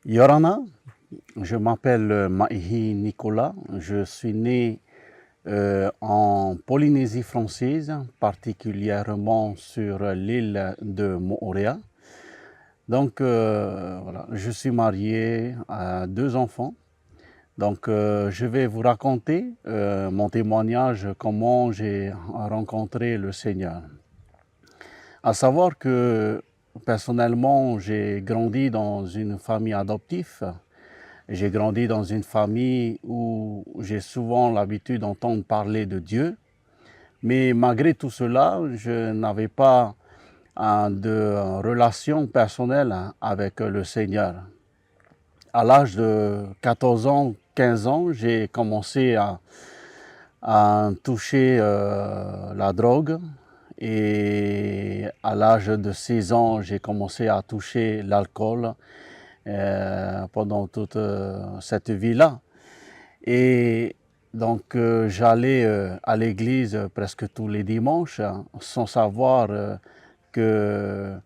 Yorana, je m'appelle Maïhi Nicolas, je suis né en Polynésie française, particulièrement sur l'île de Moorea. Donc voilà, je suis marié à deux enfants. Donc je vais vous raconter mon témoignage, comment j'ai rencontré le Seigneur. À savoir que personnellement, j'ai grandi dans une famille adoptive. J'ai grandi dans une famille où j'ai souvent l'habitude d'entendre parler de Dieu, mais malgré tout cela, je n'avais pas de relation personnelle avec le Seigneur. À l'âge de 14 ans, 15 ans, j'ai commencé à toucher la drogue, et à l'âge de 16 ans, j'ai commencé à toucher l'alcool pendant toute cette vie-là. Et donc j'allais à l'église presque tous les dimanches, sans savoir que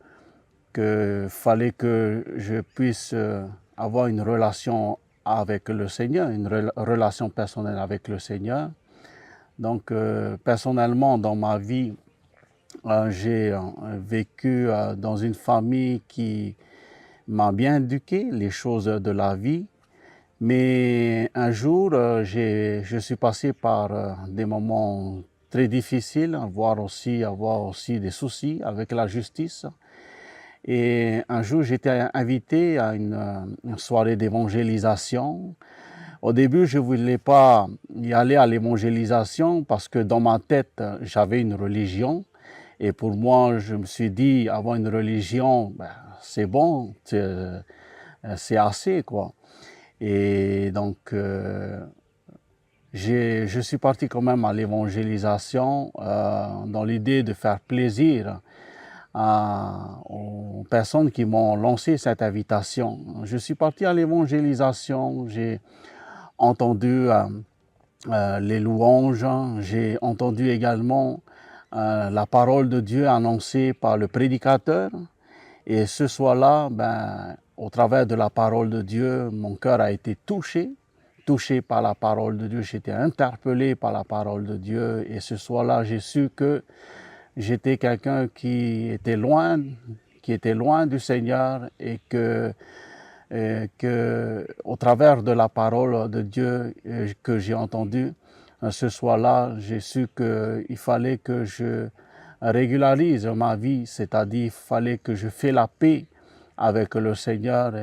fallait que je puisse avoir une relation avec le Seigneur, une relation personnelle avec le Seigneur. Donc personnellement, dans ma vie, j'ai vécu dans une famille qui m'a bien éduqué les choses de la vie. Mais un jour, je suis passé par des moments très difficiles, avoir aussi des soucis avec la justice. Et un jour, j'étais invité à une soirée d'évangélisation. Au début, je ne voulais pas y aller à l'évangélisation parce que dans ma tête, j'avais une religion. Et pour moi, je me suis dit, avoir une religion, ben, c'est bon, c'est assez, quoi. Et donc, je suis parti quand même à l'évangélisation dans l'idée de faire plaisir aux personnes qui m'ont lancé cette invitation. Je suis parti à l'évangélisation, j'ai entendu les louanges, j'ai entendu également la parole de Dieu annoncée par le prédicateur. Et ce soir-là, ben, au travers de la parole de Dieu, mon cœur a été touché par la parole de Dieu. J'étais interpellé par la parole de Dieu. Et ce soir-là, j'ai su que j'étais quelqu'un qui était loin du Seigneur, et que au travers de la parole de Dieu que j'ai entendue, ce soir-là, j'ai su qu'il fallait que je régularise ma vie, c'est-à-dire il fallait que je fasse la paix avec le Seigneur,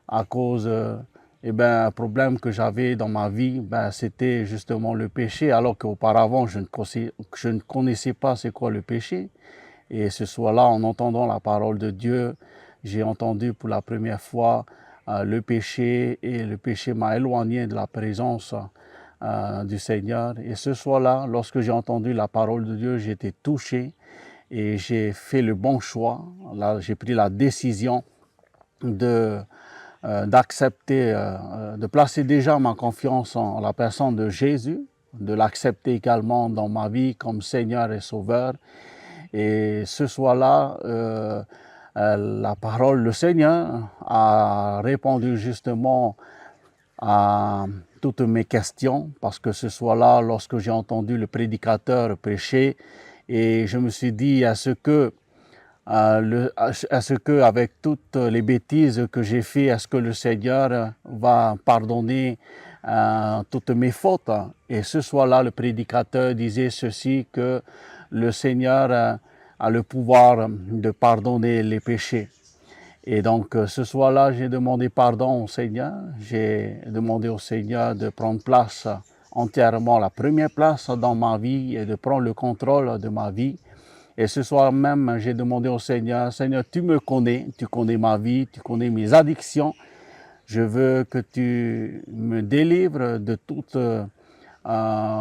à cause un problème que j'avais dans ma vie, c'était justement le péché, alors qu'auparavant je ne connaissais pas c'est quoi le péché. Et ce soir-là, en entendant la parole de Dieu, j'ai entendu pour la première fois le péché, et le péché m'a éloigné de la présence du Seigneur. Et ce soir-là, lorsque j'ai entendu la parole de Dieu, j'ai été touché et j'ai fait le bon choix. Là, j'ai pris la décision d'accepter, de placer déjà ma confiance en la personne de Jésus, de l'accepter également dans ma vie comme Seigneur et Sauveur. Et ce soir-là, la parole, le Seigneur a répondu justement à toutes mes questions, parce que ce soir-là, lorsque j'ai entendu le prédicateur prêcher, et je me suis dit, est-ce que avec toutes les bêtises que j'ai fait, est-ce que le Seigneur va pardonner toutes mes fautes? Et ce soir-là, le prédicateur disait ceci, que le Seigneur a le pouvoir de pardonner les péchés. Et donc, ce soir-là, j'ai demandé pardon au Seigneur. J'ai demandé au Seigneur de prendre place entièrement, la première place dans ma vie, et de prendre le contrôle de ma vie. Et ce soir même, j'ai demandé au Seigneur, Seigneur, tu me connais, tu connais ma vie, tu connais mes addictions. Je veux que tu me délivres de tous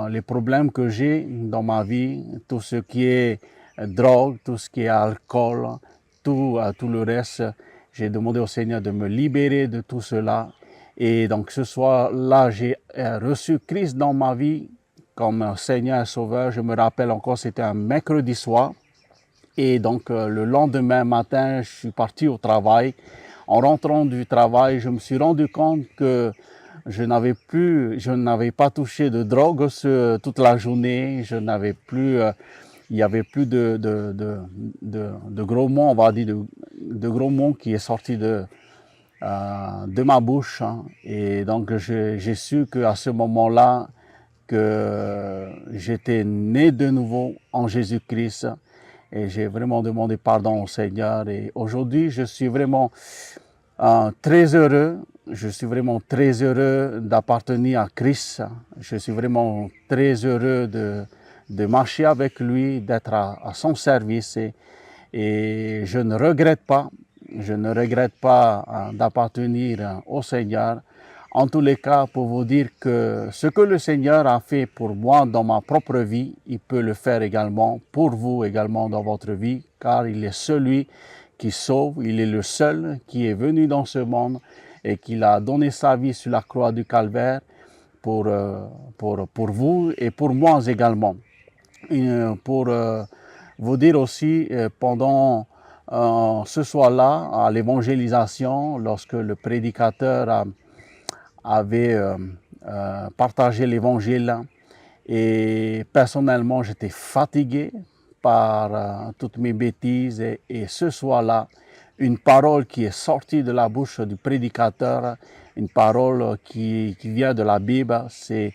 les problèmes que j'ai dans ma vie, tout ce qui est drogue, tout ce qui est alcool, tout le reste. J'ai demandé au Seigneur de me libérer de tout cela. Et donc ce soir-là, j'ai reçu Christ dans ma vie comme Seigneur et Sauveur. Je me rappelle encore, c'était un mercredi soir. Et donc le lendemain matin, je suis parti au travail En rentrant du travail, je me suis rendu compte que je n'avais pas touché de drogue toute la journée. Je n'avais plus, il n'y avait plus de gros mots, on va dire, de gros mots qui est sorti de ma bouche. Hein. Et donc, j'ai su qu'à ce moment-là, que j'étais né de nouveau en Jésus-Christ. Et j'ai vraiment demandé pardon au Seigneur. Et aujourd'hui, je suis vraiment très heureux. Je suis vraiment très heureux d'appartenir à Christ. Je suis vraiment très heureux de marcher avec lui, d'être à son service. Et je ne regrette pas. Je ne regrette pas d'appartenir au Seigneur. En tous les cas, pour vous dire que ce que le Seigneur a fait pour moi dans ma propre vie, il peut le faire également pour vous également dans votre vie, car il est celui qui sauve, il est le seul qui est venu dans ce monde et qui a donné sa vie sur la croix du Calvaire pour vous et pour moi également. Pour vous dire aussi, pendant ce soir-là, à l'évangélisation, lorsque le prédicateur avait partagé l'évangile, et personnellement, j'étais fatigué par toutes mes bêtises. Et ce soir-là, une parole qui est sortie de la bouche du prédicateur, une parole qui vient de la Bible, c'est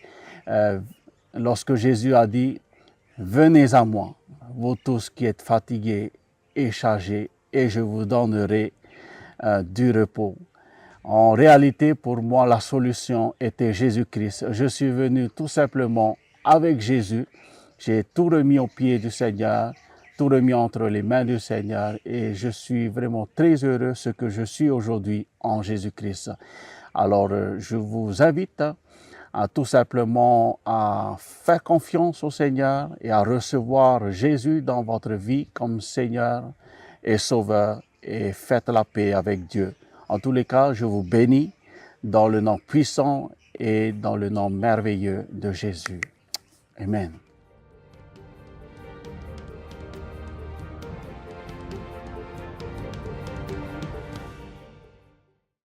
lorsque Jésus a dit « Venez à moi, vous tous qui êtes fatigués et chargés, et je vous donnerai du repos. » En réalité, pour moi, la solution était Jésus-Christ. Je suis venu tout simplement avec Jésus. J'ai tout remis aux pieds du Seigneur, tout remis entre les mains du Seigneur et je suis vraiment très heureux ce que je suis aujourd'hui en Jésus-Christ. Alors, je vous invite à tout simplement à faire confiance au Seigneur et à recevoir Jésus dans votre vie comme Seigneur et Sauveur et faites la paix avec Dieu. En tous les cas, je vous bénis dans le nom puissant et dans le nom merveilleux de Jésus. Amen.